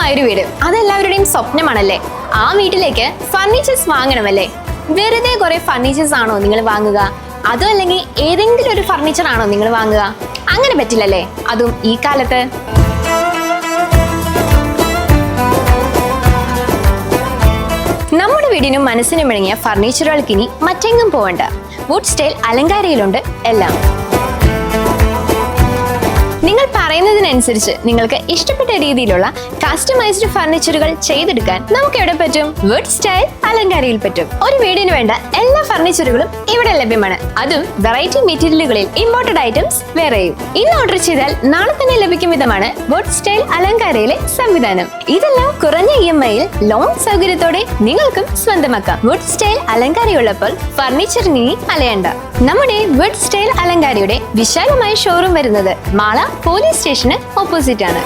മനോഹരമായൊരു വീട് അതെല്ലാവരുടെയും സ്വപ്നമാണല്ലേ. ആ വീട്ടിലേക്ക് ഫർണിച്ചേഴ്സ് വാങ്ങണമല്ലേ? വെറുതെ കുറെ ഫർണിച്ചേഴ്സ് ആണോ നിങ്ങൾ വാങ്ങുക? അതോ അല്ലെങ്കിൽ ഏതെങ്കിലും ഒരു ഫർണിച്ചർ ആണോ നിങ്ങൾ വാങ്ങുക? അങ്ങനെ പറ്റില്ലല്ലേ, അതും ഈ കാലത്ത്. നമ്മുടെ വീടിനും മനസ്സിനും ഇണങ്ങിയ ഫർണിച്ചറുകൾക്ക് ഇനി മറ്റെങ്ങും പോവണ്ട. വുഡ് സ്റ്റൈൽ അലങ്കാരയിലുണ്ട് എല്ലാം. നിങ്ങൾ പറയുന്നതിനനുസരിച്ച് നിങ്ങൾക്ക് ഇഷ്ടപ്പെട്ട രീതിയിലുള്ള കസ്റ്റമൈസ്ഡ് ഫർണിച്ചറുകൾ ചെയ്തെടുക്കാൻ നമുക്ക് എവിടെ പറ്റും? വുഡ് സ്റ്റൈൽ അലങ്കാരയിൽ പറ്റും. ഒരു വീടിന് വേണ്ട എല്ലാ ഫർണിച്ചറുകളും ഇവിടെ ലഭ്യമാണ്. അതും വെറൈറ്റി മെറ്റീരിയലുകളിൽ ഇമ്പോർട്ടഡ് ഐറ്റംസ് വേറെയും. ഇന്ന് ഓർഡർ ചെയ്താൽ നാളെ തന്നെ ലഭിക്കും വിധമാണ് വുഡ് സ്റ്റൈൽ അലങ്കാരയിലെ സംവിധാനം. ഇതെല്ലാം കുറഞ്ഞ EMI-യിൽ ലോൺ സൗകര്യത്തോടെ നിങ്ങൾക്കും സ്വന്തമാക്കാം. വുഡ് സ്റ്റൈൽ അലങ്കാരയുള്ളപ്പോൾ ഫർണിച്ചറിന് അലയണ്ട. നമ്മുടെ വുഡ് സ്റ്റൈൽ അലങ്കാരയുടെ വിശാലമായ ഷോറൂം വരുന്നത് മാള പോലീസ് സ്റ്റേഷന് ഓപ്പോസിറ്റ് ആണ്.